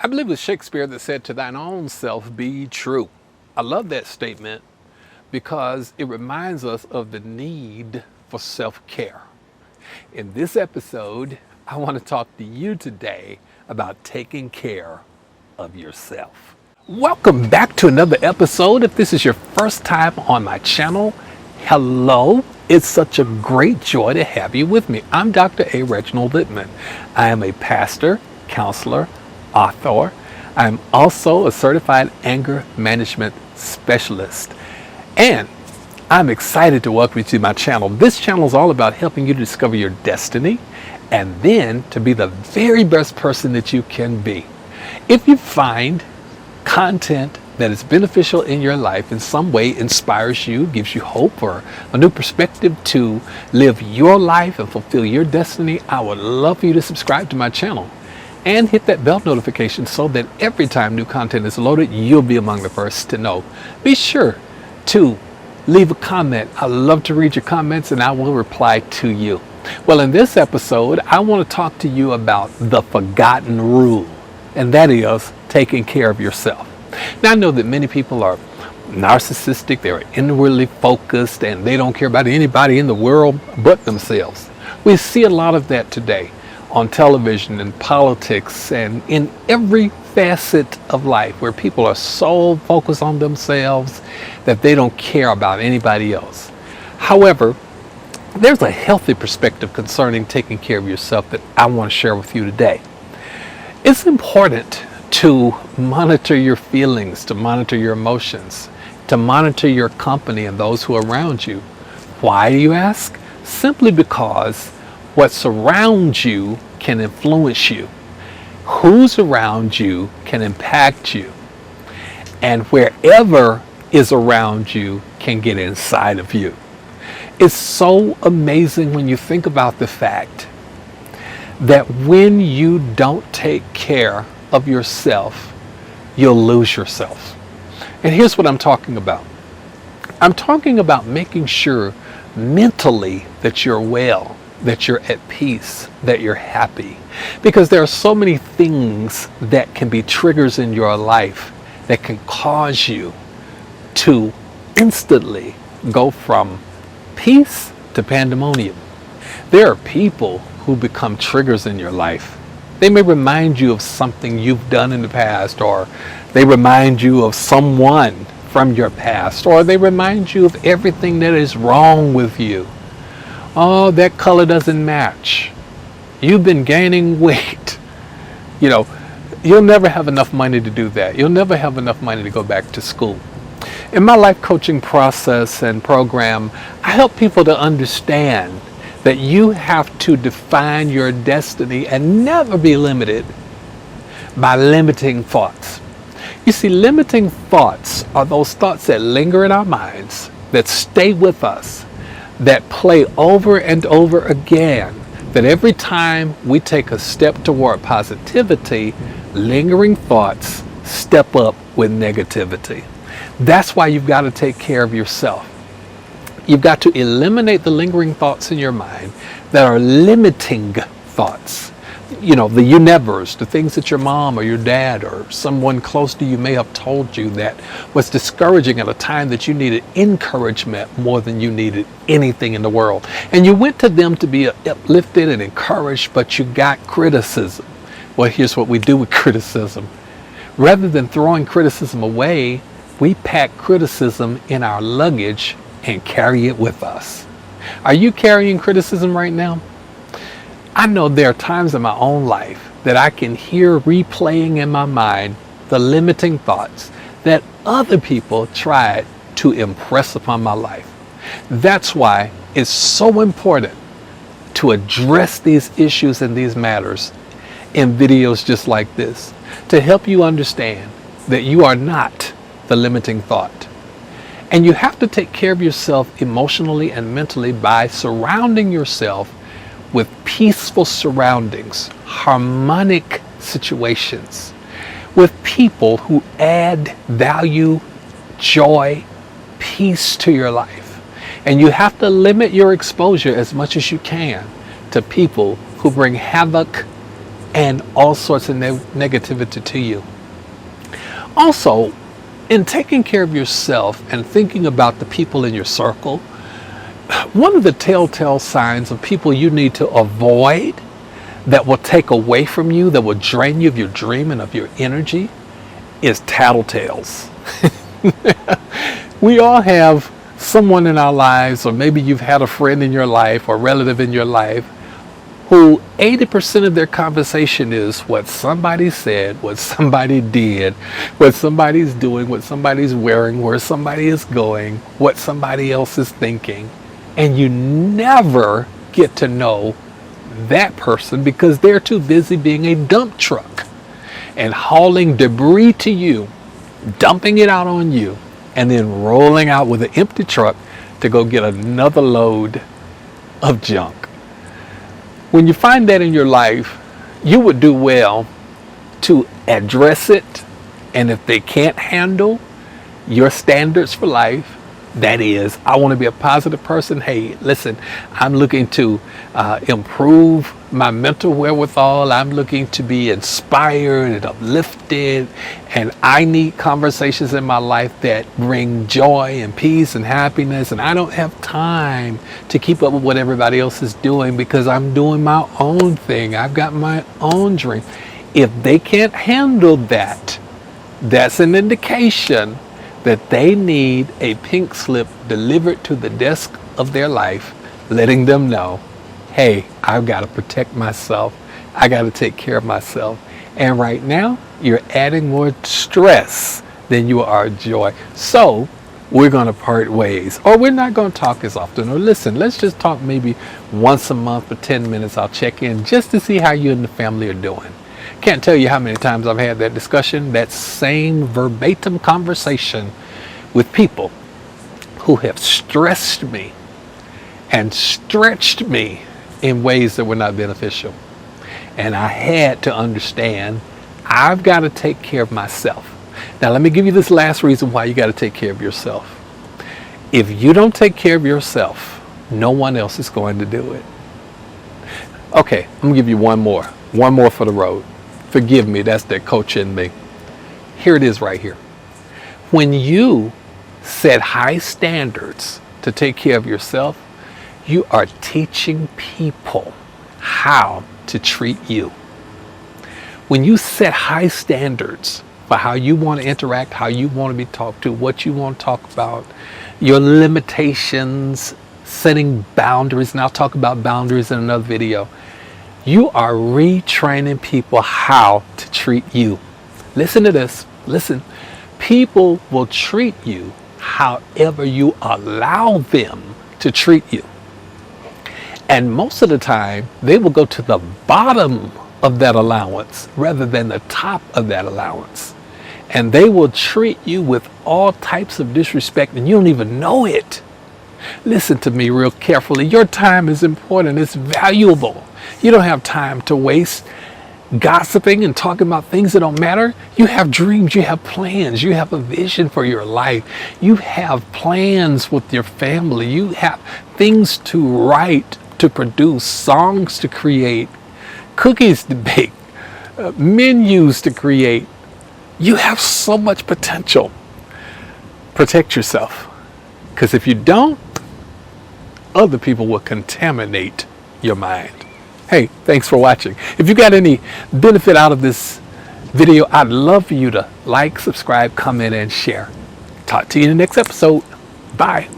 I believe it was Shakespeare that said, "To thine own self be true." I love that statement because it reminds us of the need for self-care. In this episode, I want to talk to you today about taking care of yourself. Welcome back to another episode. If this is your first time on my channel, hello. It's such a great joy to have you with me. I'm Dr. A. Reginald Littman. I am a pastor, counselor, author. I'm also a certified anger management specialist. And I'm excited to welcome you to my channel. This channel is all about helping you to discover your destiny and then to be the very best person that you can be. If you find content that is beneficial in your life, in some way inspires you, gives you hope or a new perspective to live your life and fulfill your destiny, I would love for you to subscribe to my channel and hit that bell notification so that every time new content is loaded, you'll be among the first to know. Be sure to leave a comment. I love to read your comments and I will reply to you. Well, in this episode, I want to talk to you about the forgotten rule, and that is taking care of yourself. Now, I know that many people are narcissistic, they're inwardly focused, and they don't care about anybody in the world but themselves. We see a lot of that today on television and politics and in every facet of life where people are so focused on themselves that they don't care about anybody else. However, there's a healthy perspective concerning taking care of yourself that I want to share with you today. It's important to monitor your feelings, to monitor your emotions, to monitor your company and those who are around you. Why, do you ask? Simply because what surrounds you can influence you. Who's around you can impact you. And wherever is around you can get inside of you. It's so amazing when you think about the fact that when you don't take care of yourself, you'll lose yourself. And here's what I'm talking about. I'm talking about making sure mentally that you're well, that you're at peace, that you're happy. Because there are so many things that can be triggers in your life that can cause you to instantly go from peace to pandemonium. There are people who become triggers in your life. They may remind you of something you've done in the past, or they remind you of someone from your past, or they remind you of everything that is wrong with you. Oh, that color doesn't match. You've been gaining weight. You know, you'll never have enough money to do that. You'll never have enough money to go back to school. In my life coaching process and program, I help people to understand that you have to define your destiny and never be limited by limiting thoughts. You see, limiting thoughts are those thoughts that linger in our minds, that stay with us, that play over and over again, that every time we take a step toward positivity, lingering thoughts step up with negativity. That's why you've got to take care of yourself. You've got to eliminate the lingering thoughts in your mind that are limiting thoughts. You know, the you nevers, the things that your mom or your dad or someone close to you may have told you that was discouraging at a time that you needed encouragement more than you needed anything in the world. And you went to them to be uplifted and encouraged, but you got criticism. Well, here's what we do with criticism. Rather than throwing criticism away, we pack criticism in our luggage and carry it with us. Are you carrying criticism right now? I know there are times in my own life that I can hear replaying in my mind the limiting thoughts that other people tried to impress upon my life. That's why it's so important to address these issues and these matters in videos just like this, to help you understand that you are not the limiting thought. And you have to take care of yourself emotionally and mentally by surrounding yourself with peaceful surroundings, harmonic situations, with people who add value, joy, peace to your life. And you have to limit your exposure as much as you can to people who bring havoc, and all sorts of negativity to you. Also, in taking care of yourself and thinking about the people in your circle, one of the telltale signs of people you need to avoid that will take away from you, that will drain you of your dream and of your energy, is tattletales. We all have someone in our lives, or maybe you've had a friend in your life or relative in your life who 80% of their conversation is what somebody said, what somebody did, what somebody's doing, what somebody's wearing, where somebody is going, what somebody else is thinking. And you never get to know that person because they're too busy being a dump truck and hauling debris to you, dumping it out on you, and then rolling out with an empty truck to go get another load of junk. When you find that in your life, you would do well to address it. And if they can't handle your standards for life, that is, I want to be a positive person. Hey, listen, I'm looking to improve my mental wherewithal. I'm looking to be inspired and uplifted. And I need conversations in my life that bring joy and peace and happiness. And I don't have time to keep up with what everybody else is doing because I'm doing my own thing. I've got my own dream. If they can't handle that, that's an indication that they need a pink slip delivered to the desk of their life, letting them know, hey, I've got to protect myself. I got to take care of myself. And right now, you're adding more stress than you are joy. So we're going to part ways, or we're not going to talk as often. Or listen, let's just talk maybe once a month for 10 minutes. I'll check in just to see how you and the family are doing. Can't tell you how many times I've had that discussion, that same verbatim conversation with people who have stressed me and stretched me in ways that were not beneficial. And I had to understand I've got to take care of myself. Now, let me give you this last reason why you got to take care of yourself. If you don't take care of yourself, no one else is going to do it. Okay, I'm going to give you one more for the road. Forgive me, that's that coach in me. Here it is right here. When you set high standards to take care of yourself, you are teaching people how to treat you. When you set high standards for how you want to interact, how you want to be talked to, what you want to talk about, your limitations, setting boundaries, and I'll talk about boundaries in another video, you are retraining people how to treat you. Listen to this. Listen. People will treat you however you allow them to treat you. And most of the time, they will go to the bottom of that allowance rather than the top of that allowance. And they will treat you with all types of disrespect and you don't even know it. Listen to me real carefully. Your time is important. It's valuable. You don't have time to waste gossiping and talking about things that don't matter. You have dreams, you have plans, you have a vision for your life. You have plans with your family. You have things to write, to produce, songs to create, cookies to bake, menus to create. You have so much potential. Protect yourself. Because if you don't, other people will contaminate your mind. Hey, thanks for watching. If you got any benefit out of this video, I'd love for you to like, subscribe, comment, and share. Talk to you in the next episode. Bye.